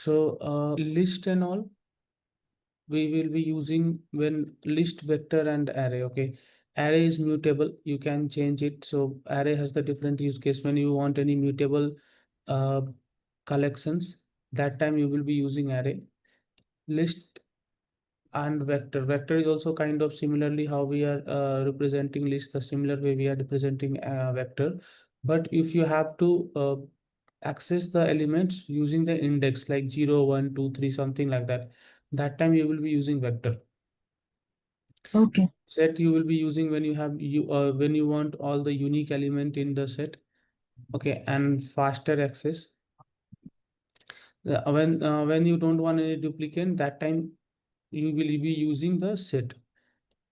So list and all we will be using when list, vector and array. Okay, array is mutable, you can change it. So array has the different use case. When you want any mutable uh, collections, that time you will be using array. List and vector is also kind of similarly how we are representing list, the similar way we are representing vector. But if you have to access the elements using the index like 0 1 2 3 something like that, that time you will be using vector. Okay. Set you will be using when you have when you want all the unique element in the set. Okay, and faster access. When you don't want any duplicate, that time you will be using the set.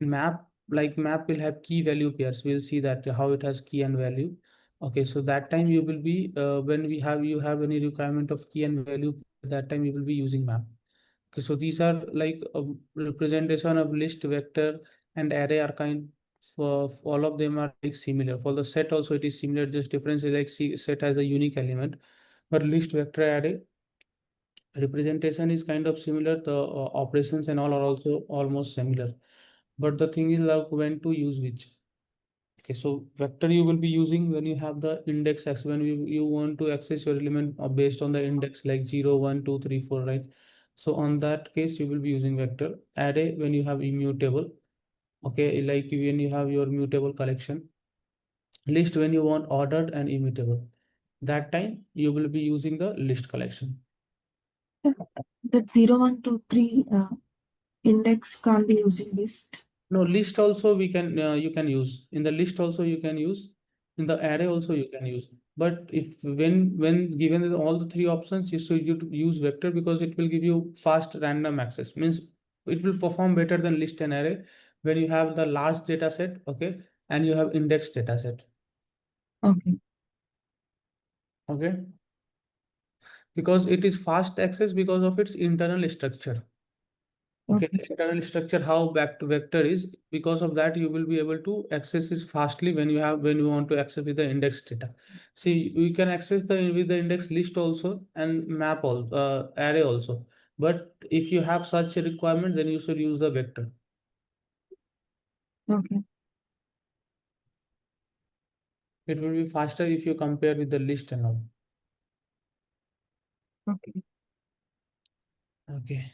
Map, like map will have key value pairs, we'll see that how it has key and value. Okay, so that time you will be when you have any requirement of key and value, that time you will be using map. Okay, so these are like a representation of list, vector and array are kind for all of them are like similar. For the set also it is similar, just difference is like set has a unique element, but list, vector, array representation is kind of similar. The operations and all are also almost similar, but the thing is like when to use which. Okay, so vector you will be using when you have the index x, when you want to access your element based on the index like 0 1 2 3 4, right? So on that case you will be using vector. Array when you have immutable. Okay, like when you have your mutable collection. List when you want ordered and immutable, that time you will be using the list collection. That 0 1 2 3 index can't be using list. No, list also we can you can use. In the list also you can use. In the array also you can use. But if when given all the three options, you should use vector because it will give you fast random access. Means it will perform better than list and array when you have the large data set, okay, and you have indexed data set. Okay. Okay. Because it is fast access because of its internal structure. Okay, Okay. internal structure, how back to vector is, because of that you will be able to access it fastly when you want to access with the index data. See, you can access the with the index list also and map all array also. But if you have such a requirement, then you should use the vector. Okay. It will be faster if you compare with the list and all. Okay. Okay.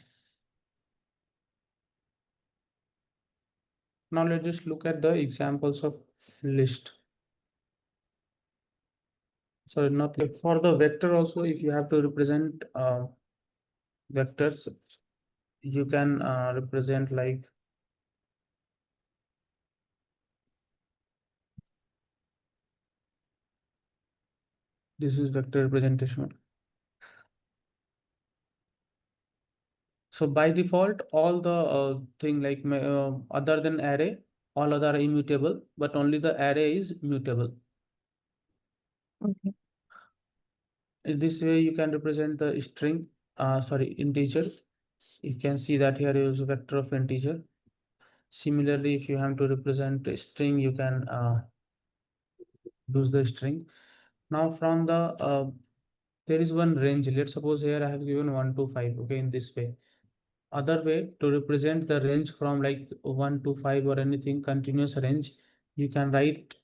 Now let's just look at the examples of list. Sorry, not list. For the vector also, if you have to represent vectors, you can represent like this is vector representation. So by default, all the thing like other than array, all other are immutable, but only the array is mutable. Okay. In this way, you can represent the string, sorry, integer. You can see that here is a vector of integer. Similarly, if you have to represent a string, you can use the string. Now from the there is one range. Let's suppose here I have given 1 to 5. Okay, in this way. Other way to represent the range from like 1 to 5 or anything continuous range, you can write.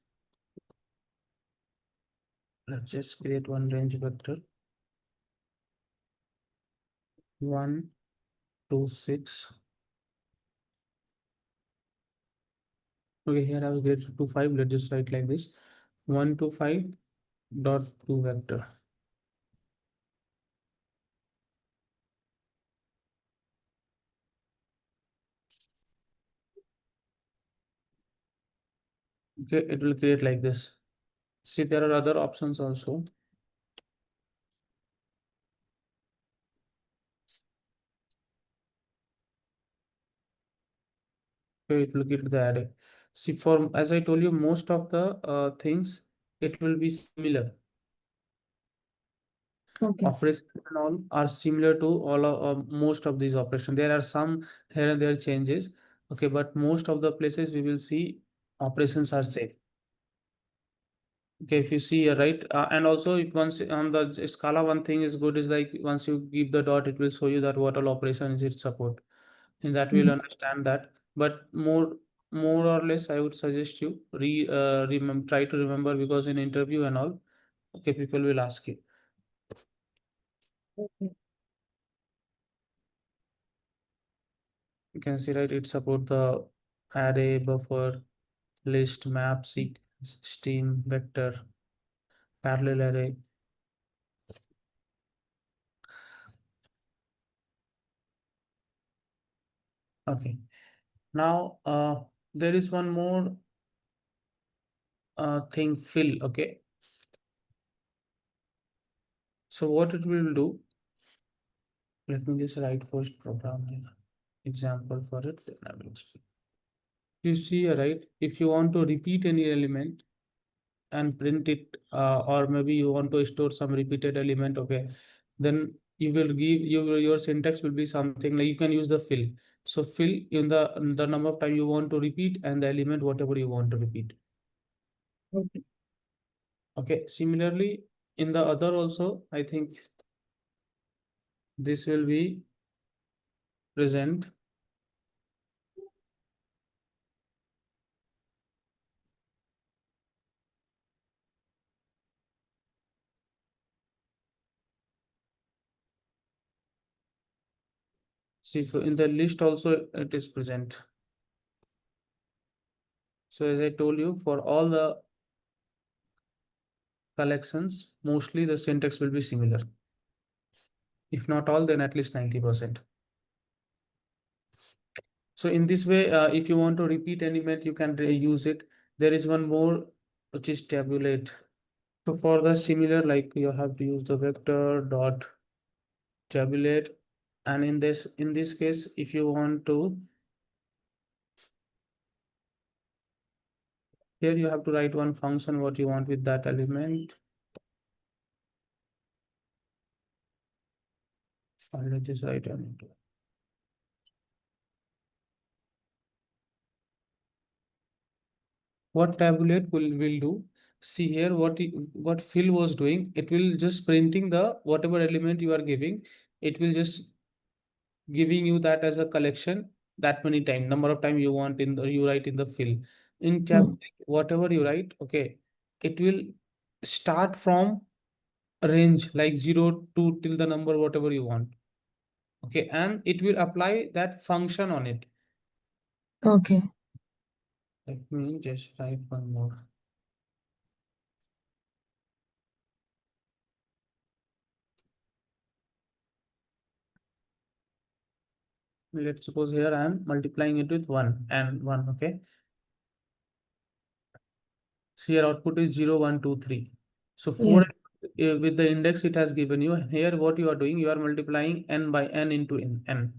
Let's just create one range vector. 1 to 6. Okay, here I have created 2 5. Let's just write like this. 1 to 5 dot 2 vector. Okay, it will create like this. See, there are other options also. Okay, it will give the array. See, for as I told you, most of the things it will be similar. Okay. Operations and all are similar to all of most of these operations. There are some here and there changes. Okay, but most of the places we will see operations are same. Okay, if you see here, right, and also if once on the Scala, one thing is good is like once you give the dot, it will show you that what all operations it support. In that we'll understand that. But more or less, I would suggest you try to remember, because in interview and all, okay, people will ask you. Okay. You can see, right, it support the array, buffer, list, map, sequence, stream, vector, parallel array. Okay. Now there is one more thing, fill. Okay. So what it will do, let me just write first program example for it, then I will explain. You see here, right, if you want to repeat any element and print it, or maybe you want to store some repeated element, okay, then you will give your syntax will be something like you can use the fill. So fill in the number of time you want to repeat and the element whatever you want to repeat. Okay. Okay, similarly in the other also, I think this will be present. See, in the list also it is present. So as I told you, for all the collections, mostly the syntax will be similar. If not all, then at least 90%. So in this way, if you want to repeat element, you can use it. There is one more, which is tabulate. So for the similar, like you have to use the vector dot tabulate. And in this case, if you want to, here you have to write one function, what you want with that element. I'll just write on it. What tabulate will do, see here what fill was doing, it will just printing the whatever element you are giving, it will just giving you that as a collection, that many time, number of time you want in the, you write in the fill. In tabulate, whatever you write, okay, it will start from a range like 0 to till the number whatever you want, okay, and it will apply that function on it. Okay. Let me just write one more. Let's suppose here I am multiplying it with 1 and 1, okay. So your output is 0, 1, 2, 3. So Yeah. 4 with the index it has given you. Here what you are doing, you are multiplying n by n into n.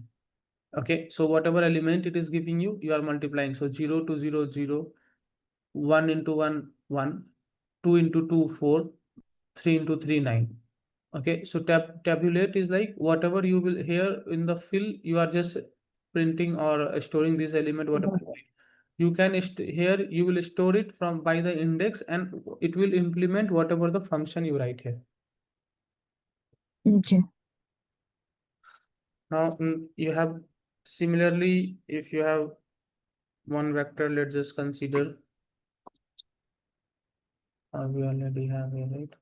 Okay, so whatever element it is giving you, you are multiplying. So 0 to 0, 0, 1 into 1, 1, 2 into 2, 4, 3 into 3, 9. Okay, so tabulate is like whatever you will here in the fill, you are just printing or storing this element, whatever you can here you will store it from by the index, and it will implement whatever the function you write here. Okay. Now you have similarly, if you have one vector, let's just consider, we already have here, right?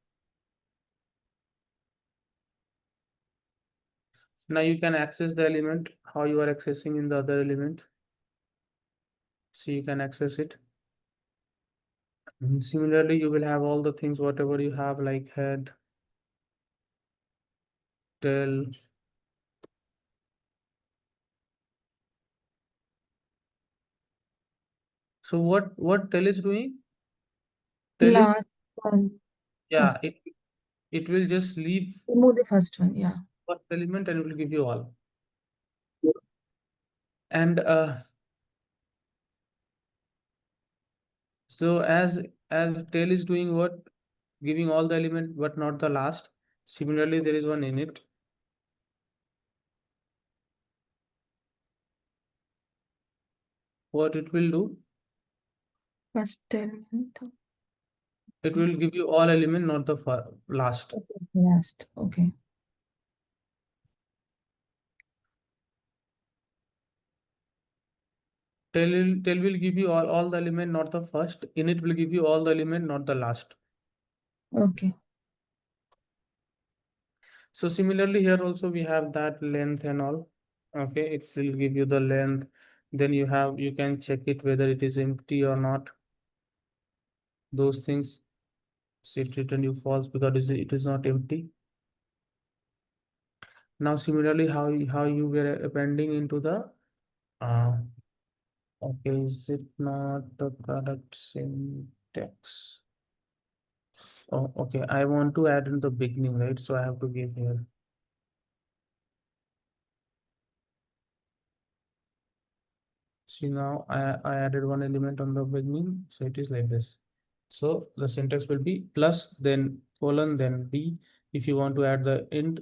Now you can access the element how you are accessing in the other element, so you can access it. And similarly you will have all the things whatever you have like head, tail. So what tail is doing, tail is, Last one. yeah, After. it will just leave Remove the first one. Yeah. first element and it will give you all. And so as tail is doing what, giving all the element but not the last, similarly there is one init. What it will do, First element. It will give you all element, not the last. Okay, last. Okay. Tail will give you all the element, not the first. Init will give you all the element, not the last. Okay. So similarly here also we have that length and all. Okay, it will give you the length. Then you can check it whether it is empty or not. Those things. So it return you false because it is not empty. Now similarly how you were appending into the okay, is it not the correct syntax? Oh, okay. I want to add in the beginning, right? So I have to give here. See now I added one element on the beginning, so it is like this. So the syntax will be plus, then colon, then b. If you want to add the int,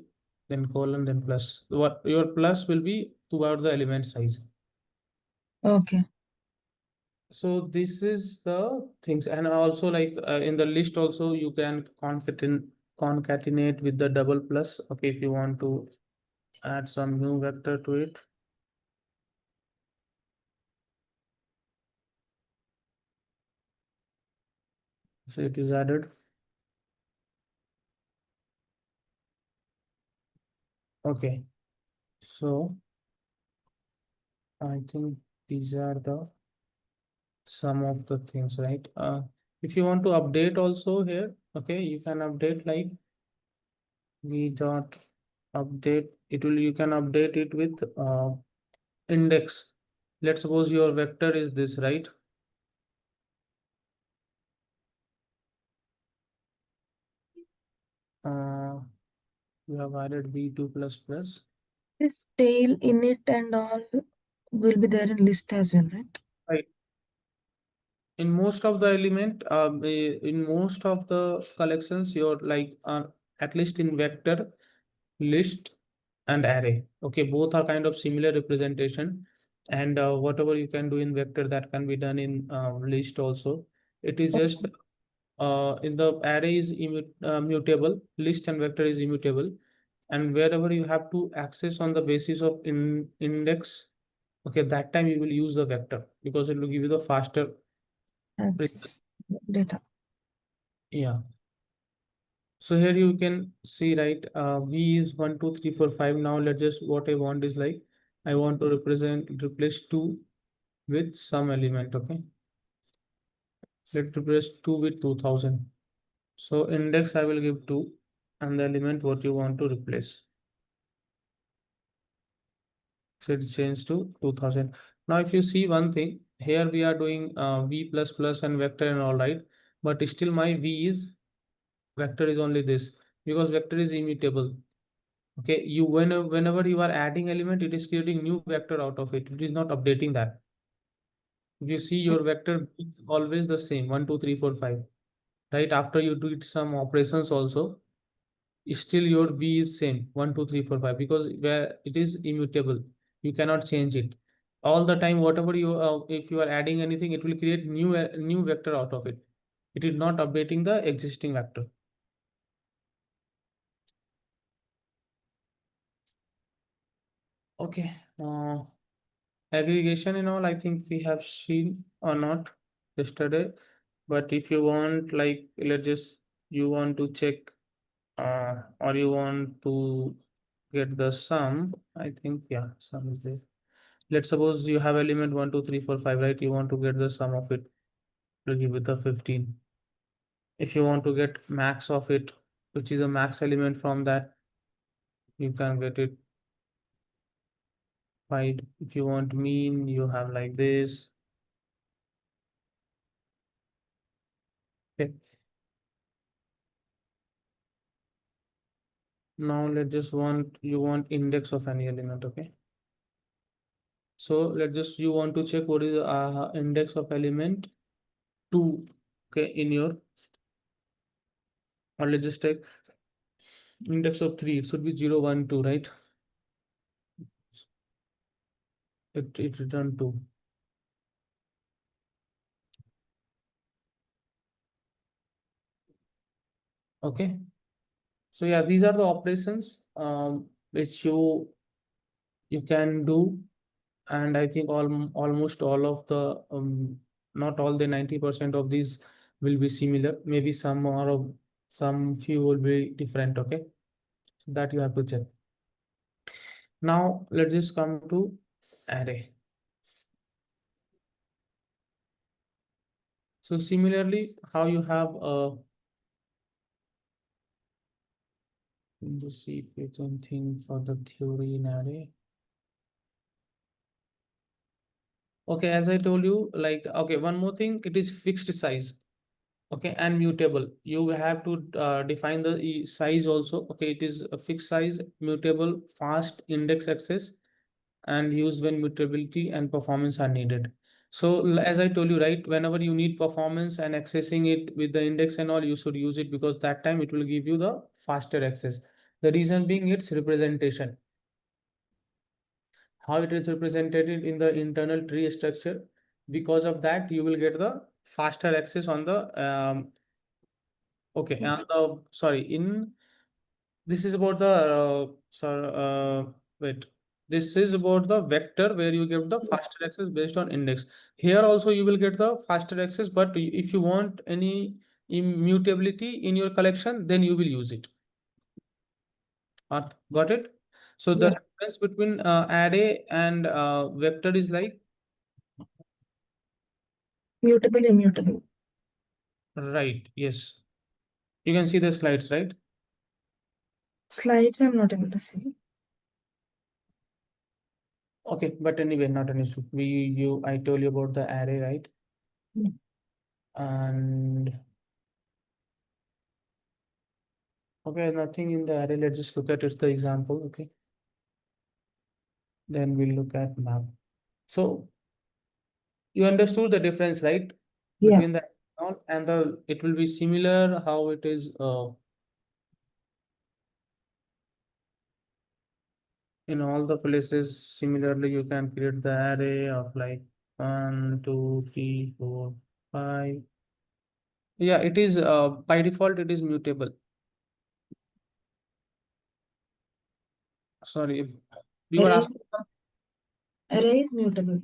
then colon, then plus. What your plus will be throughout the element size. Okay. So this is the things, and also like in the list also you can concatenate with the double plus. Okay, if you want to add some new vector to it. So it is added. Okay, so I think these are the some of the things, right? If you want to update also here, okay, you can update like v dot update. It will you can update it with index. Let's suppose your vector is this, right? Uh, you have added v2 plus plus. This tail init and all will be there in list as well, right? Right. In most of the element, in most of the collections, you're like at least in vector, list, and array. Okay, both are kind of similar representation, and whatever you can do in vector that can be done in list also. It is just in the array is mutable, list and vector is immutable, and wherever you have to access on the basis of index, okay, that time you will use the vector because it will give you the faster. Access data. Yeah. So here you can see, right, V is 1, 2, 3, 4, 5. Now let's just what I want is like I want to replace 2 with some element. Okay, let's replace 2 with 2000. So index I will give 2 and the element what you want to replace. So it changed to 2000. Now if you see one thing here, we are doing V plus plus and vector and all, right, but still my V is vector is only this because vector is immutable. Okay, you whenever you are adding element, it is creating new vector out of it. It is not updating that. If you see your vector is always the same 1, 2, 3, 4, 5. Right after you do it some operations also, still your V is same 1, 2, 3, 4, 5 because where it is immutable, you cannot change it. All the time, whatever you if you are adding anything, it will create new vector out of it. It is not updating the existing vector. Okay. Aggregation and all, I think we have seen or not yesterday. But if you want, like, let's just you want to check or you want to get the sum, I think yeah, sum is there. Let's suppose you have element 1, 2, 3, 4, 5, right? You want to get the sum of it to give it the 15. If you want to get max of it, which is a max element from that, you can get it 5. If you want mean, you have like this. Okay. Now let's just you want index of any element, okay? So let's just you want to check what is the index of element 2, okay, in your, or let's just take index of 3. It should be 0, 1, 2, right? It returned 2. Okay. So yeah, these are the operations which you can do, and I think almost all of the not all the 90% of these will be similar. Maybe some few will be different. Okay, so that you have to check. Now let's just come to array. So similarly, how you have let's see if you can think for the theory in array. Okay, as I told you, like, okay, one more thing, it is fixed size. Okay, and mutable. You have to define the size also. Okay, it is a fixed size, mutable, fast index access, and used when mutability and performance are needed. So as I told you, right, whenever you need performance and accessing it with the index and all, you should use it, because that time it will give you the faster access. The reason being its representation, how it is represented in the internal tree structure. Because of that, you will get the faster access on the okay, and the sorry, in this is about the wait. This is about the vector where you get the faster access based on index. Here also you will get the faster access, but if you want any immutability in your collection, then you will use it. Got it? So the Yeah. difference between array and vector is like, Mutable, immutable. right? Yes, you can see the slides, right? Slides I'm not able to see. Okay, but anyway, not an issue. I told you about the array, right? Yeah. And okay, nothing in the array. Let's just look at the example. Okay, then we'll look at map. So you understood the difference, right? Yeah. Between the and the, it will be similar how it is in all the places. Similarly, you can create the array of like 1, 2, 3, 4, 5. Yeah, it is by default it is mutable. Sorry, you were Array, asking. array is mutable.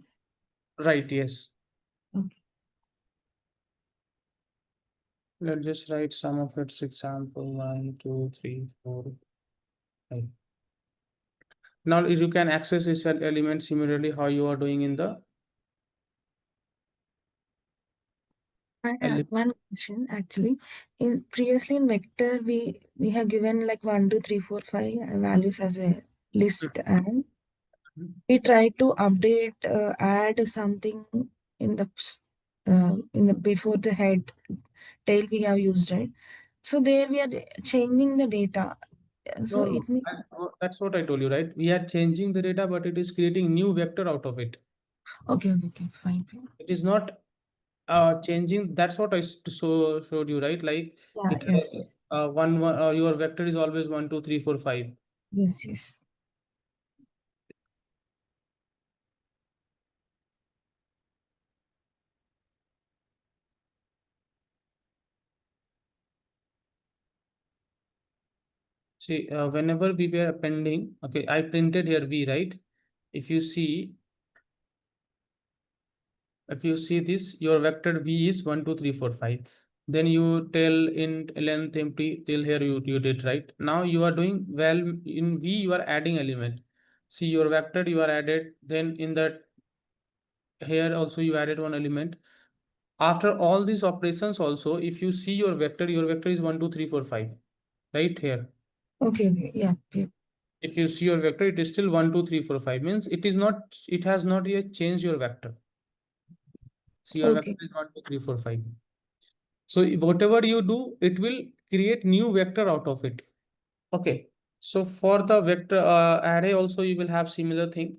Right, yes. Okay. Let's just write some of its example. 1, 2, 3, 4, 5. Now you can access this element similarly how you are doing in the I have element. one question actually. In previously in vector, we have given like 1, 2, 3, 4, 5 values as a list, and we try to update, add something in the before the head tail we have used, right? So there we are changing the data. So No, no, it means that's what I told you, right? We are changing the data, but it is creating new vector out of it. okay, okay, okay, fine, fine. It is not changing. That's what I showed you, right? Like Yeah, it yes, yes, one your vector is always 1, 2, 3, 4, 5. yes, yes. See, whenever we were appending, okay, I printed here V, right? If you see, this, your vector V is 1, 2, 3, 4, 5. Then you tell in length empty till here you did, right? Now you are doing well in V, you are adding element. See your vector you are added, then in that here also you added one element. After all these operations also, if you see your vector is 1, 2, 3, 4, 5, right here. Okay, okay, yeah, yeah. If you see your vector, it is still 1, 2, 3, 4, 5. Means it has not yet changed your vector. See your vector Okay, is 1, 2, 3, 4, 5. So whatever you do, it will create new vector out of it. Okay. So for the vector array also you will have similar thing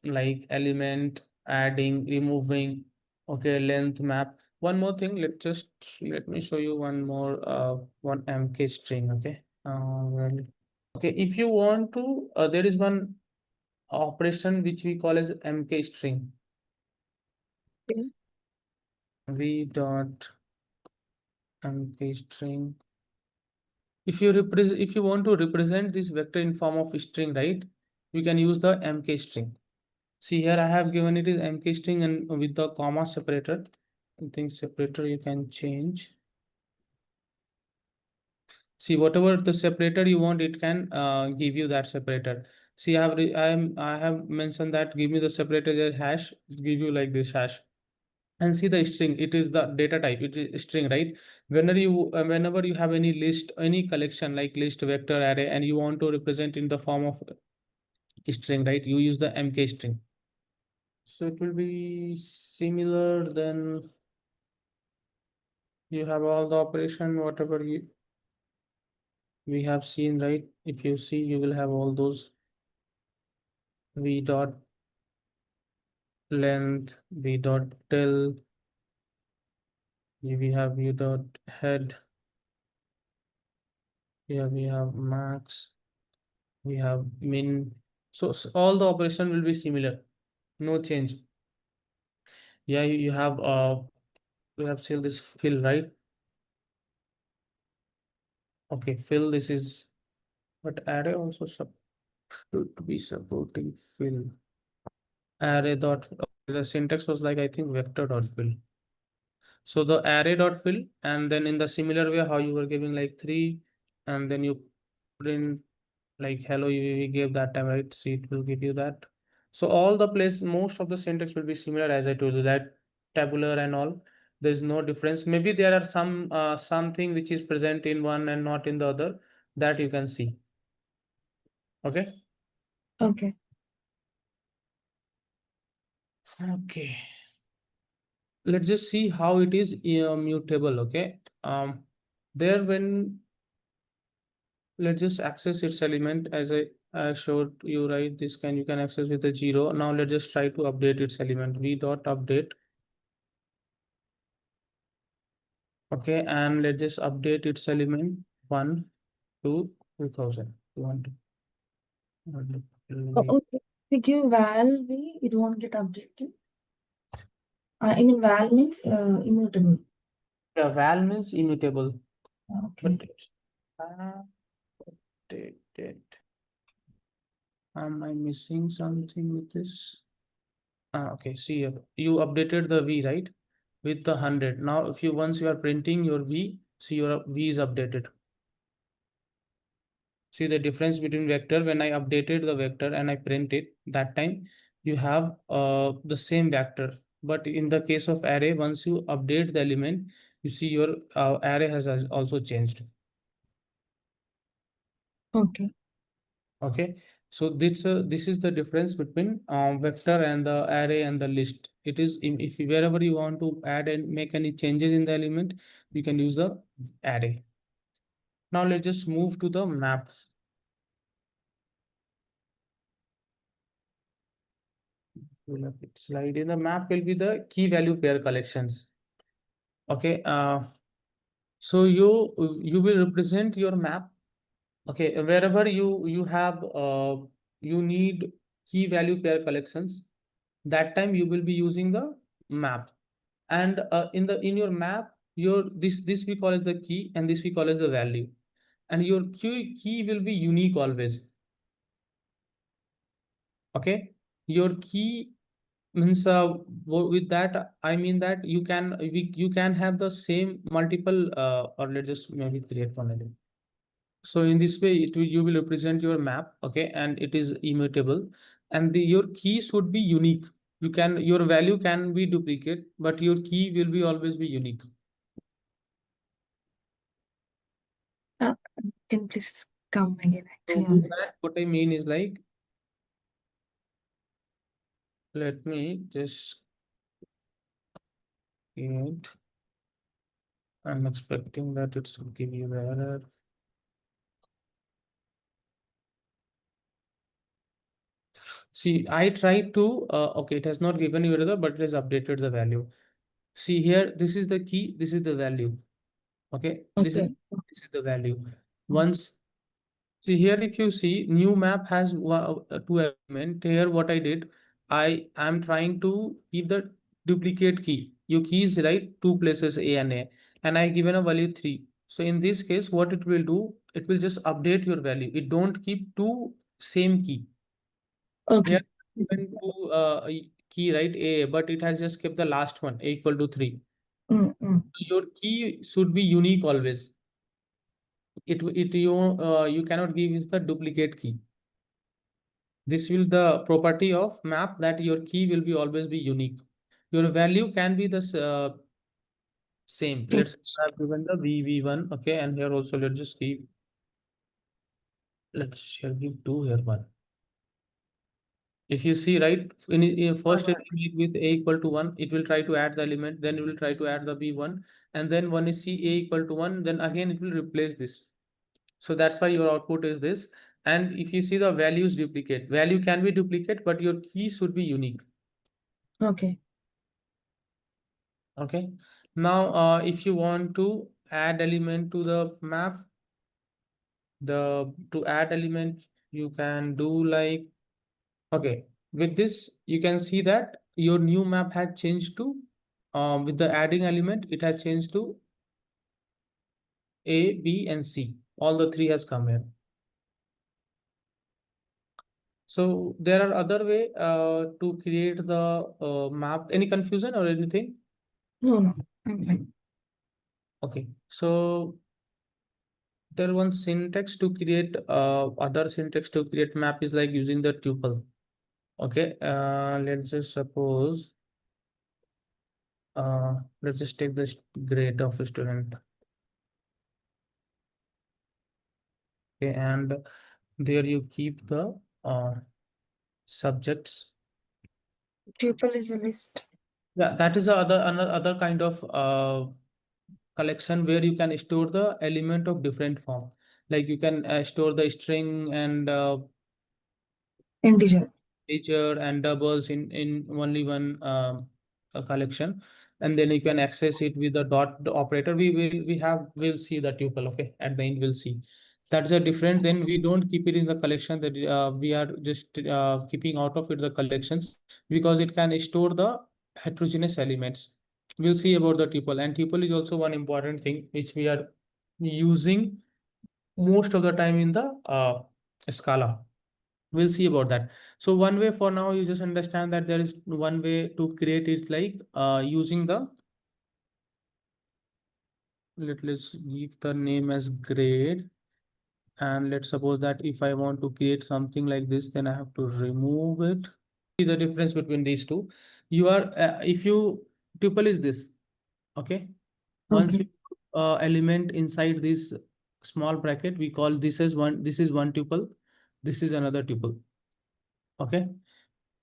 like element, adding, removing, okay, length map. One more thing, let me show you one more one MK string, okay. Well, okay, if you want to there is one operation which we call as MK string. okay. V dot MK string. if you want to represent this vector in form of string, right, you can use the mk string. See here, I have given it is mk string and with the comma separator. I think separator you can change. See, whatever the separator you want, it can give you that separator. See, I have mentioned that give me the separator as hash, give you like this hash. And see the string, it is the data type, it is string, right? Whenever you have any list, any collection like list, vector, array, and you want to represent in the form of string, right, you use the mk string. So it will be similar. Then you have all the operation whatever we have seen, right? If you see, you will have all those v dot length, v dot till, we have v dot head, here we have max, we have min. So all the operation will be similar, no change. Yeah, you have we have still this fill, right? Okay, fill, this is, but array also should be supporting fill. Array dot, the syntax was like I think vector dot fill. So the array dot fill, and then in the similar way how you were giving like 3, and then you print like hello, you gave that time, right? See, it will give you that. So all the place, most of the syntax will be similar, as I told you, that tabular and all. There's no difference. Maybe there are something which is present in one and not in the other, that you can see. Okay. Okay. Okay. Let's just see how it is mutable. Okay. There when let's just access its element as I showed you, right? This can, you can access with the 0. Now let's just try to update its element. V dot update. Okay, and let's just update its element 1 to 2000. 1 to Okay. We give val v, it won't get updated. I mean val means immutable. yeah, val means immutable. Okay. But updated. Am I missing something with this? Okay, see here. You updated the V, right? With the 100. Now, if you once you are printing your V, see your V is updated. See the difference between vector. When I updated the vector and I print it, that time you have the same vector. But in the case of array, once you update the element, you see your array has also changed. Okay. Okay. So this is the difference between vector and the array and the list. It is if wherever you want to add and make any changes in the element, you can use the array. Now let's just move to the map. Slide in the map will be the key value pair collections. Okay. So you will represent your map. Okay, wherever you have you need key value pair collections, that time you will be using the map. And in your map, your this we call as the key, and this we call as the value, and your key will be unique always. Okay, your key means with that I mean that you can have the same multiple or let's just maybe create one again. So in this way you will represent your map. Okay, and it is immutable, and your key should be unique. Your value can be duplicate, but your key will be always be unique. Can please come again So actually on with that. that, what I mean is like, let me just create. I'm expecting that it should give you the error. See, I tried to, okay, it has not given you error, but it has updated the value. See here, this is the key, this is the value. Okay, Okay. this is the value. Once, see here, if you see, new map has two elements. Here, what I did, I am trying to keep the duplicate key. Your key is right, two places A, and I given a value 3. So in this case, what it will do, it will just update your value. It don't keep two same key. Okay. Here given two key, right, A, but it has just kept the last one, A equal to 3. Your key should be unique always. You cannot give is the duplicate key. This will the property of map that your key will be always be unique. Your value can be the same. Let's say I have given the VV1, okay, and here also let's just keep, let's shall give 2 here 1. If you see, right, in first element with A equal to 1, it will try to add the element, then it will try to add the B1, and then when you see A equal to 1, then again it will replace this. So that's why your output is this. And if you see the values duplicate, value can be duplicate, but your key should be unique. Okay. Okay. Now, if you want to add element to the map, to add element, you can do like, okay, with this, you can see that your new map has changed to, with the adding element, it has changed to A, B, and C. All the 3 has come here. So there are other way to create the map. Any confusion or anything? No, I'm fine. Okay, so there one syntax to create other syntax to create map is like using the tuple. Okay, let's just suppose let's just take the grade of a student. Okay, and there you keep the subjects. Tuple is a list. Yeah, that is the another kind of collection where you can store the element of different form. Like you can store the string and Integer. integer and doubles in only one collection, and then you can access it with the dot operator. We'll see the tuple. Okay, at the end we'll see. That's a different. Then we don't keep it in the collection, that we are just keeping out of it the collections, because it can store the heterogeneous elements. We'll see about the tuple, and tuple is also one important thing which we are using most of the time in the Scala. We'll see about that. So one way for now, you just understand that there is one way to create it, like using the, let's give the name as grade. And let's suppose that if I want to create something like this, then I have to remove it. See the difference between these two. You are, if you, tuple is this, okay? Once Okay. you element inside this small bracket, we call this as one, this is one tuple, this is another tuple, okay?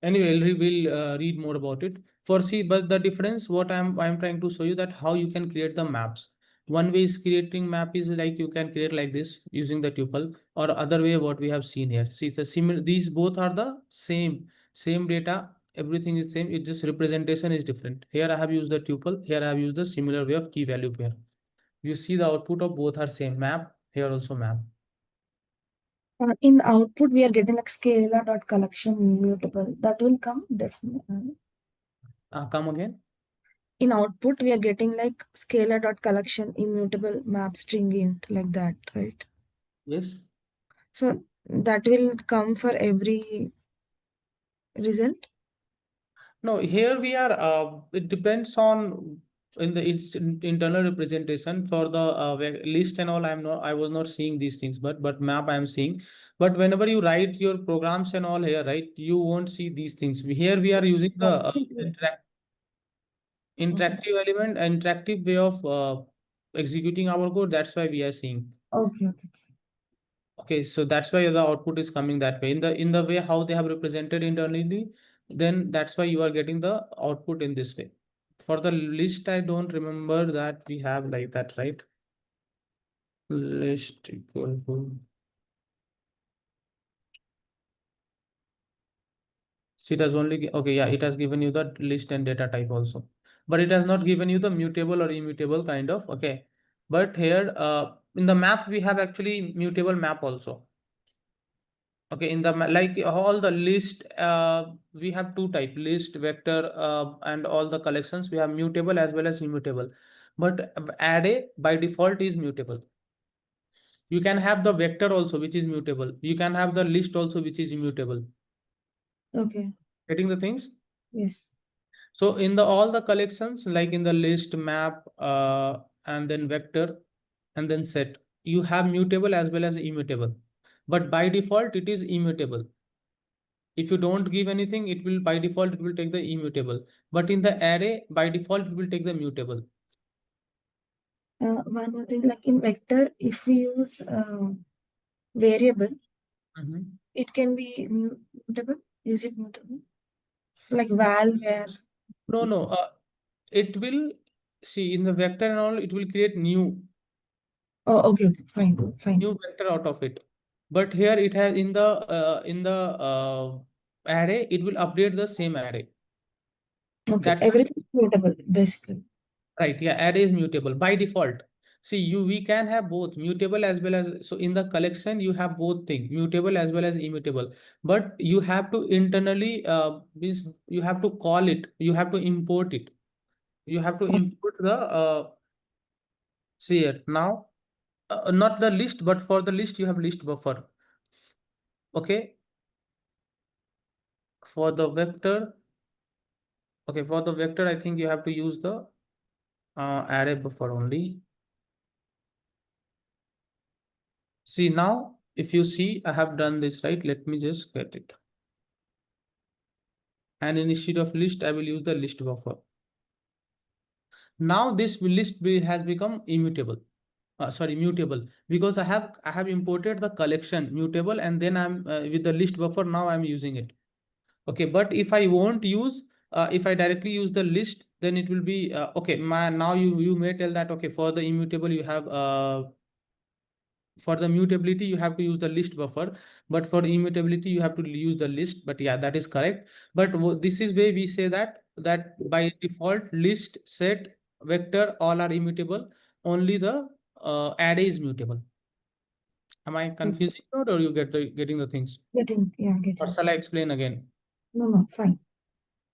Anyway, we'll read more about it. For see, but the difference, what I'm trying to show you that how you can create the maps. One way is creating map is like you can create like this using the tuple, or other way what we have seen here. See the similar, these both are the same data, everything is same, it just representation is different. Here I have used the tuple, here I have used the similar way of key value pair. You see the output of both are same map, here also map. In output, we are getting like Scala dot collection immutable. That will come definitely. Come again. In output, we are getting like Scala dot collection immutable map string int like that, right? Yes. So that will come for every result. No, here we are, it depends on in the internal representation for the list and all. I was not seeing these things, but map I am seeing. But whenever you write your programs and all here, right, you won't see these things. Here we are using the interactive element, interactive way of executing our code. That's why we are seeing. Okay, okay. Okay, so that's why the output is coming that way. In the way how they have represented internally, then that's why you are getting the output in this way. For the list, I don't remember that we have like that, right? List equal to. So it has only, okay, yeah, it has given you the list and data type also, but it has not given you the mutable or immutable kind of, okay. But here in the map, we have actually mutable map also. Okay, in the like all the list, we have two type, list, vector, and all the collections. We have mutable as well as immutable. But array by default is mutable. You can have the vector also, which is mutable. You can have the list also, which is immutable. Okay. Getting the things? Yes. So in the all the collections, like in the list, map, and then vector, and then set, you have mutable as well as immutable. But by default, it is immutable. If you don't give anything, it will by default, it will take the immutable. But in the array, by default, it will take the mutable. One more thing, like in vector, if we use variable, it can be mutable. Is it mutable? Like val where? No. It will see in the vector and all, it will create new Oh, okay, fine. vector out of it. But here it has in the array, it will update the same array. Okay, That's everything is mutable, basically. right. Yeah, array is mutable by default. See, we can have both mutable as well as, so in the collection you have both things, mutable as well as immutable. But you have to internally you have to call it, you have to import it. You have to import the see it now. Not the list, but for the list you have list buffer. Okay. For the vector, okay, for the vector, I think you have to use the array buffer only. See now, if you see, I have done this, right? Let me just get it. And instead of list, I will use the list buffer. Now this has become immutable. Sorry, mutable, because I have imported the collection mutable, and then I'm with the list buffer. Now I'm using it. Okay, but if I won't use, if I directly use the list, then it will be okay. Now you may tell that okay, for the immutable you have for the mutability you have to use the list buffer, but for immutability you have to use the list. But yeah, that is correct. But this is where we say that by default list, set, vector all are immutable. Only the array is mutable. Am I confusing or you getting the things? Getting. Or shall I explain again? No, fine.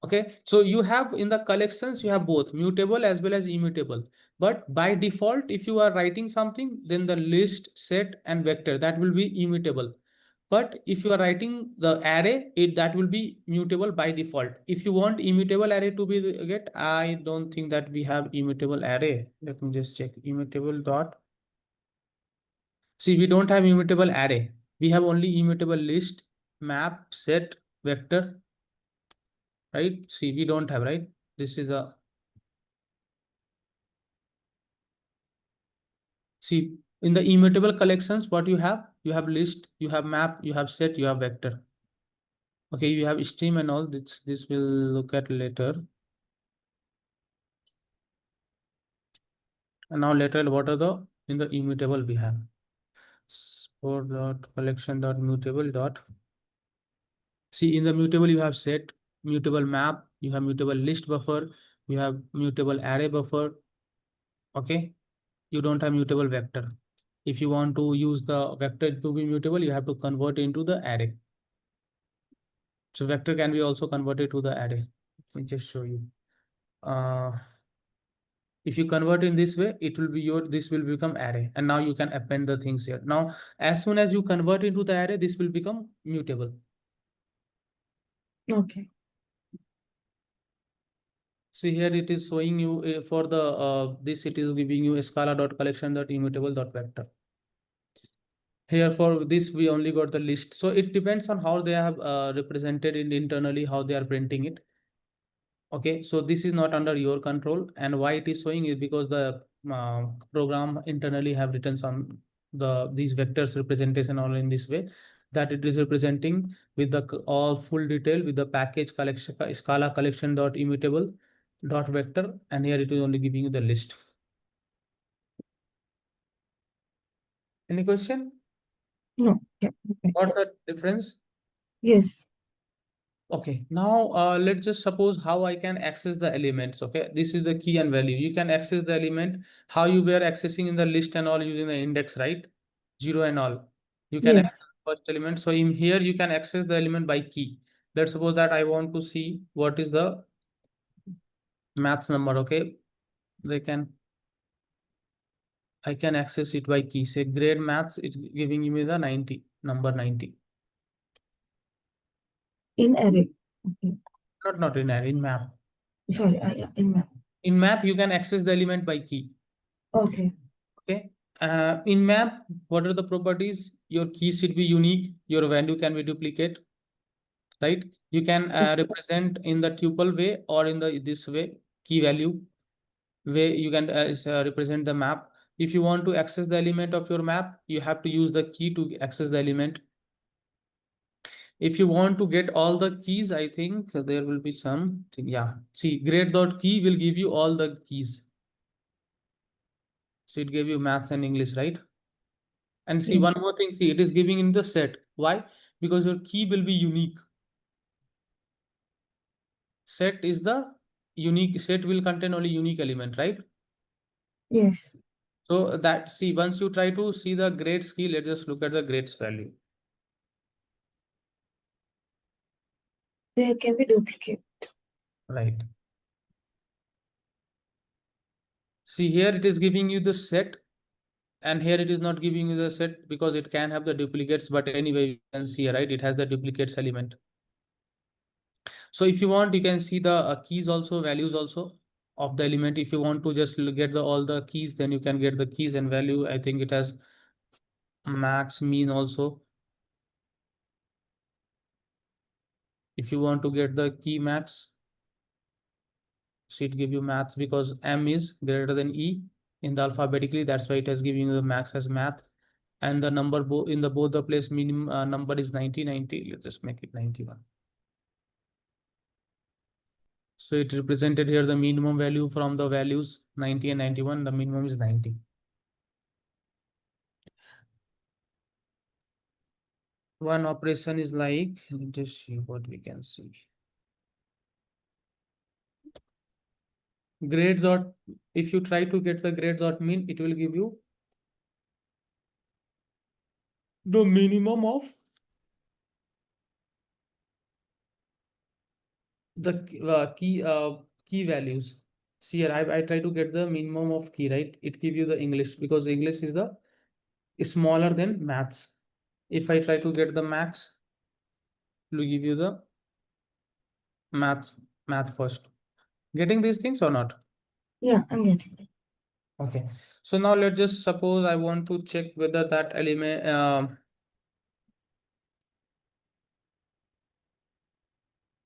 Okay, so you have in the collections, you have both mutable as well as immutable. But by default, if you are writing something, then the list, set, and vector, that will be immutable. But if you are writing the array, that will be mutable by default. If you want immutable array to be get, I don't think that we have immutable array. Let me just check immutable dot. See, we don't have immutable array. We have only immutable list, map, set, vector, right? See, we don't have, right? This is a, see, in the immutable collections, what you have list, you have map, you have set, you have vector. Okay, you have stream and all this. This we'll look at later. And now later, what are the in the immutable we have? For dot collection dot mutable dot. See, in the mutable you have set, mutable map, you have mutable list buffer, you have mutable array buffer. Okay, you don't have mutable vector. If you want to use the vector to be mutable, you have to convert into the array. So vector can be also converted to the array. Let me just show you. If you convert in this way, it will be this will become array, and now you can append the things here. Now, as soon as you convert into the array, this will become mutable. Okay. See here it is showing you for the this it is giving you scala.collection.immutable.vector. Here for this we only got the list. So it depends on how they have represented it internally, how they are printing it. Okay, so this is not under your control, and why it is showing is because the program internally have written some these vectors representation all in this way, that it is representing with the all full detail with the package collection scala collection dot immutable dot vector, and here it is only giving you the list. Any question? No. Yeah. Okay. What the difference? Yes. Okay, now let's just suppose how I can access the elements. Okay, this is the key and value. You can access the element how you were accessing in the list and all using the index, right? 0 and all. You can access Yes. the first element. So in here you can access the element by key. Let's suppose that I want to see what is the maths number. Okay, they can. I can access it by key. Say grade maths, it's giving me the 90, number 90. In array. Okay. Not in array, in map. Sorry, yeah, in map. In map, you can access the element by key. Okay. Okay. In map, what are the properties? Your key should be unique. Your value can be duplicate, right? You can represent in the tuple way or in the this way, key value way. You can represent the map. If you want to access the element of your map, you have to use the key to access the element. If you want to get all the keys, I think there will be some, yeah. See, grade.key will give you all the keys. So it gave you maths and English, right? And see, Yeah. one more thing, see, it is giving in the set. Why? Because your key will be unique. Set is the unique, set will contain only unique element, right? Yes. So that, see, once you try to see the grades key, let's just look at the grades value. There can be duplicate. Right. See, here it is giving you the set, and here it is not giving you the set because it can have the duplicates, but anyway, you can see, right? It has the duplicates element. So if you want, you can see the keys also, values also of the element. If you want to just get all the keys, then you can get the keys and value. I think it has max, mean also. If you want to get the key max, so it give you maths because M is greater than E in the alphabetically. That's why it has given you the max as math. And the number in the both the place minimum number is 90. Let's just make it 91. So it represented here the minimum value from the values 90 and 91. The minimum is 90. One operation is like, let's just see what we can see. Grade dot, if you try to get the grade dot mean, it will give you the minimum of the key values. See here, I try to get the minimum of key, right? It give you the English because English is the smaller than maths. If I try to get the max, it will give you the math first. Getting these things or not? Yeah, I'm getting it. Okay. So now let's just suppose I want to check whether that element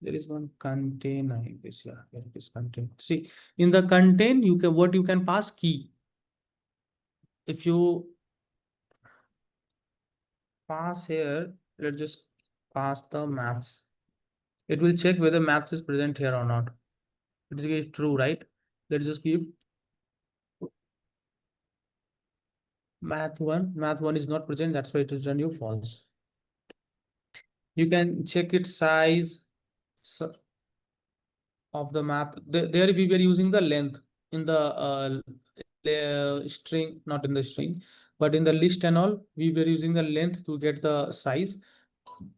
there is one contain, I guess, yeah, there it is contain. See, in the contain, you can what you can pass key. If you pass here, let's just pass the maths. It will check whether maths is present here or not. It is true, right? Let's just give math one. Math one is not present, that's why it is return you false. You can check its size of the map. There we were using the length in the string, not in the string, but in the list and all, we were using the length to get the size.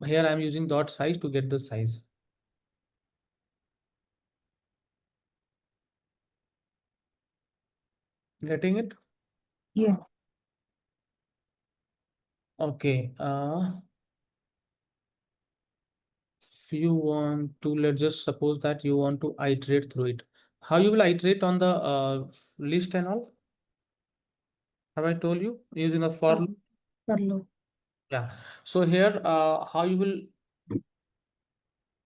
Here I'm using dot size to get the size. Getting it? Yeah. Okay. If you want to, let's just suppose that you want to iterate through it. How you will iterate on the list and all? Have I told you using a for loop? For loop. Yeah. So here, how you will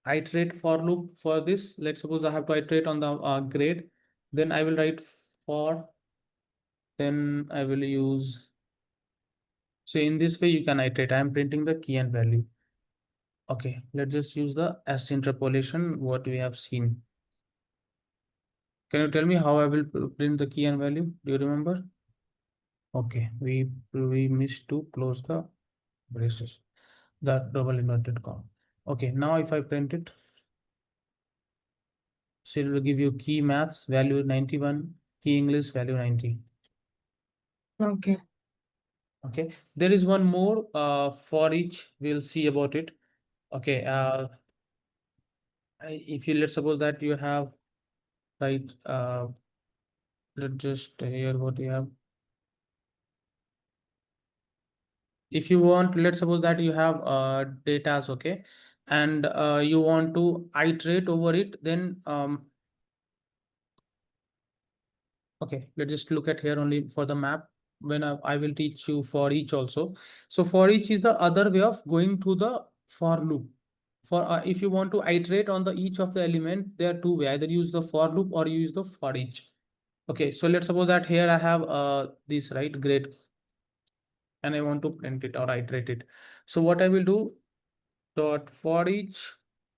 iterate for loop for this? Let's suppose I have to iterate on the grade. Then I will write for. Then I will use. So in this way you can iterate. I am printing the key and value. Okay, let's just use the S interpolation, what we have seen. Can you tell me how I will print the key and value? Do you remember? Okay, we missed to close the braces, the double inverted comma. Okay, now if I print it, so it will give you key maths value 91, key English value 90. Okay. Okay, there is one more for each. We'll see about it. Okay, if you let's suppose that you have right let's just hear what you have. if you want, let's suppose that you have datas, okay, and you want to iterate over it, then okay, let's just look at here only for the map. When I will teach you for each also. So for each is the other way of going to the for loop. For if you want to iterate on the each of the element, there are two ways: either use the for loop or use the for each. Okay, so let's suppose that here I have this, right, grade, and I want to print it or iterate it. So what I will do, dot for each,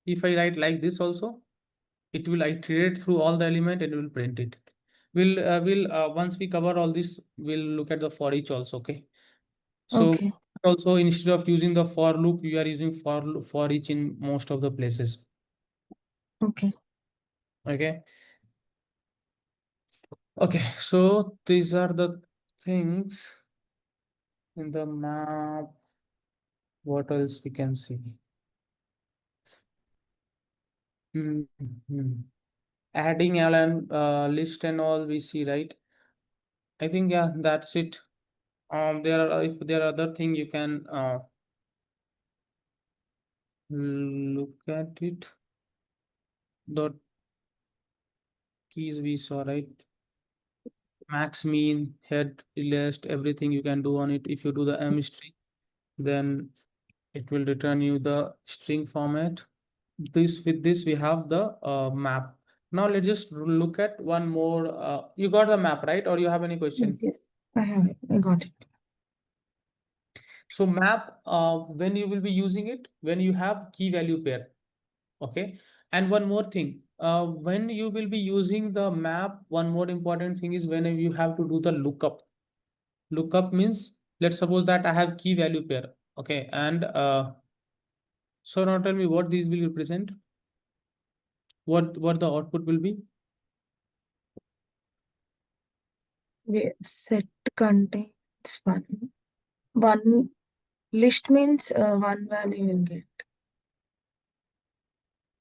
if I write like this also, it will iterate through all the element and will print it. We'll once we cover all this, we'll look at the for each also. Okay, so Okay. also instead of using the for loop, we are using for each in most of the places. Okay. Okay, okay, so these are the things in the map. What else we can see? Mhm. Adding Alan list and all we see, right? I think, yeah, that's it. There are, if there are other thing you can look at it. Dot keys we saw, right? Max, mean, head, list, everything you can do on it. If you do the M string, then it will return you the string format. This, with this we have the map. Now let's just look at one more. You got the map, right? Or you have any question? Yes, yes. I have it. I got it. So map, when you will be using it, when you have key value pair. Okay, and one more thing, when you will be using the map, one more important thing is when you have to do the lookup. Lookup means, let's suppose that I have key value pair. Okay, and so now tell me what these will represent. What the output will be? Set contains one list means one value will get.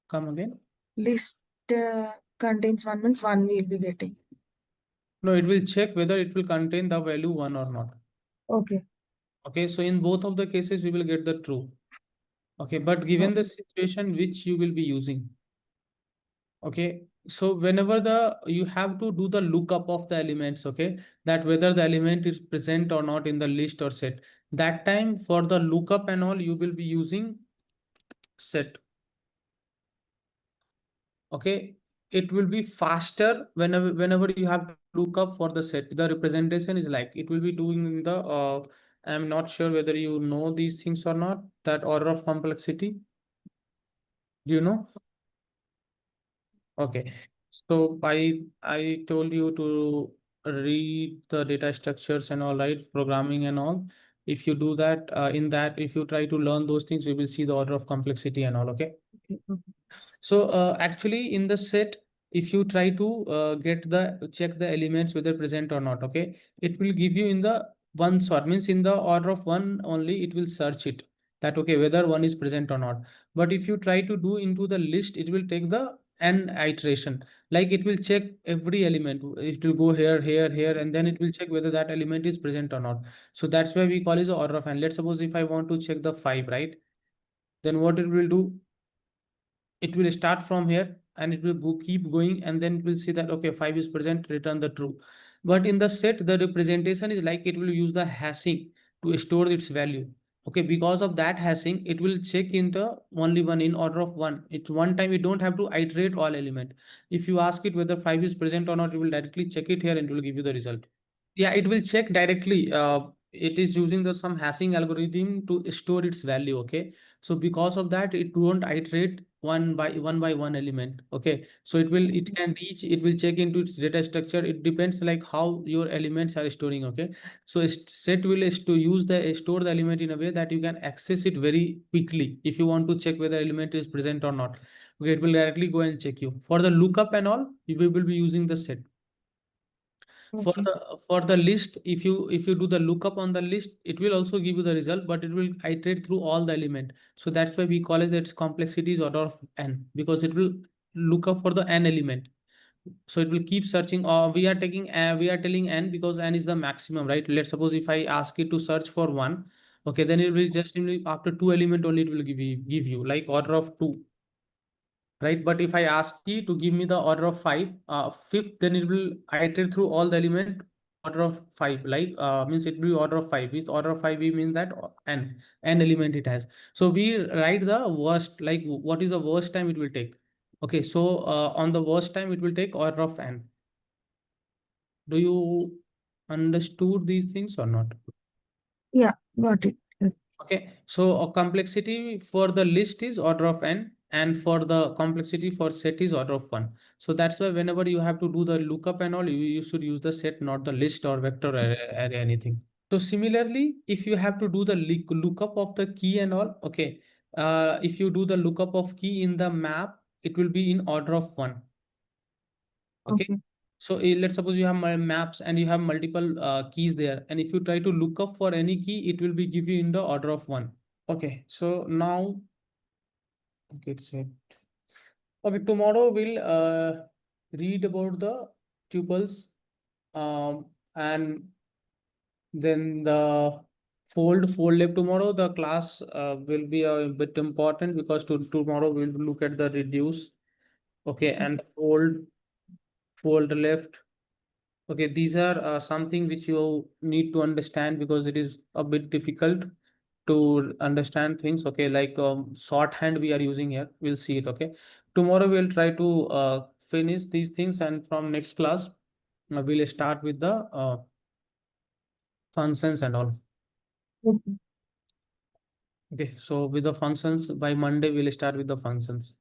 Come again. List contains one means one will be getting. No, it will check whether it will contain the value 1 or not. Okay. Okay, so in both of the cases we will get the true. Okay, but given the situation which you will be using, okay, so whenever the you have to do the lookup of the elements, okay, that whether the element is present or not in the list or set, that time for the lookup and all you will be using set. Okay, it will be faster whenever you have to look up for the set. The representation is like it will be doing in the I'm not sure whether you know these things or not, that order of complexity. Do you know? Okay, so I told you to read the data structures and all, right, programming and all. If you do that, in that, if you try to learn those things, you will see the order of complexity and all. Okay. Okay. So actually in the set, if you try to check the elements whether present or not, okay, it will give you in the one sort, means in the order of one only, it will search it, that okay, whether one is present or not. But if you try to do into the list, it will take the n iteration, like it will check every element. It will go here, here, here, and then it will check whether that element is present or not. So that's why we call it the order of n. Let's suppose if I want to check the 5, right, then what it will do, it will start from here and it will keep going, and then it will see that okay, 5 is present, return the true. But in the set, the representation is like it will use the hashing to store its value. Okay, because of that hashing, it will check in the only one in order of one. It's one time, you don't have to iterate all element. If you ask it whether 5 is present or not, it will directly check it here and it will give you the result. Yeah, it will check directly. It is using the some hashing algorithm to store its value. Okay, so because of that, it won't iterate one by one element. Okay, so it can reach, it will check into its data structure. It depends like how your elements are storing. Okay, so set will is to use the store the element in a way that you can access it very quickly. If you want to check whether element is present or not, okay, it will directly go and check you. For the lookup and all, you will be using the set. For Okay. the list, if you do the lookup on the list, it will also give you the result, but it will iterate through all the element. So that's why we call it its complexity is order of n, because it will look up for the n element. So it will keep searching. We are taking we are telling n because n is the maximum, right? Let's suppose if I ask it to search for 1, Okay, then it will just after 2 element only it will give you like order of 2, right? But if I ask you to give me the order of 5, fifth, then it will iterate through all the element order of 5, like means it will be order of 5. With order of 5 we mean that n element it has. So we write the worst, like what is the worst time it will take. Okay, so on the worst time it will take order of n. Do you understood these things or not? Yeah, got it. Okay, so a complexity for the list is order of n, and for the complexity for set is order of 1. So that's why whenever you have to do the lookup and all, you should use the set, not the list or vector array anything. So similarly, if you have to do the lookup of the key and all, okay, if you do the lookup of key in the map, it will be in order of 1. Okay. Okay. So let's suppose you have maps and you have multiple keys there, and if you try to look up for any key, it will be give you in the order of 1. Okay, so now it's it. Okay, tomorrow we'll read about the tuples, and then the fold left. Tomorrow the class will be a bit important because tomorrow we'll look at the reduce. Okay, and fold left. Okay, these are something which you need to understand because it is a bit difficult to understand things. Okay, like shorthand we are using here. We'll see it. Okay, tomorrow we'll try to finish these things, and from next class we'll start with the functions and all. Okay. Okay, so with the functions by Monday we'll start with the functions.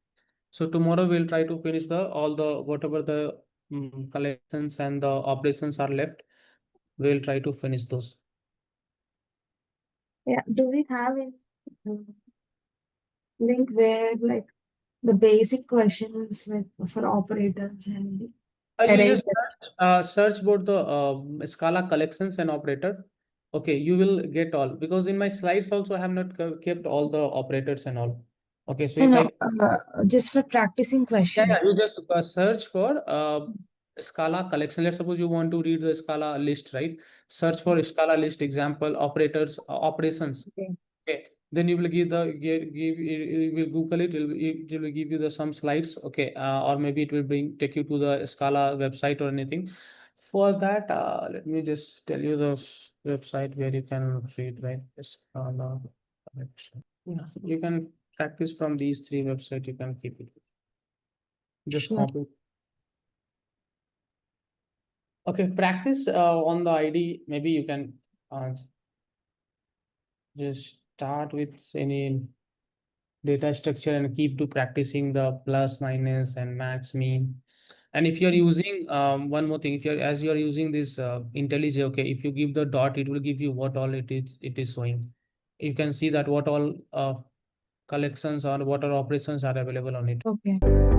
So tomorrow we'll try to finish the all the whatever the collections and the operations are left. We'll try to finish those. Yeah. Do we have a link where like the basic questions like for operators and You arrays? just search about the Scala collections and operator. Okay, you will get all because in my slides also I have not kept all the operators and all. Okay, so No, if no, I just for practicing yeah, questions. you just search for Scala collection. Let's suppose you want to read the Scala list, right? Search for Scala list example operators operations. Okay. Okay, then you will give the give you will Google it. It will give you the some slides. Okay, or maybe it will take you to the Scala website or anything. For that, let me just tell you the website where you can read, right? Scala collection. Yeah, you can practice from these 3 websites. You can keep it. Just Sure. copy. Okay, practice on the ID. Maybe you can uh, just start with any data structure and keep to practicing the plus, minus, and max, mean. And if you're using one more thing, if you're as you're using this IntelliJ, okay, if you give the dot, it will give you what all it is showing. You can see that what all collections or what all operations are available on it. Okay.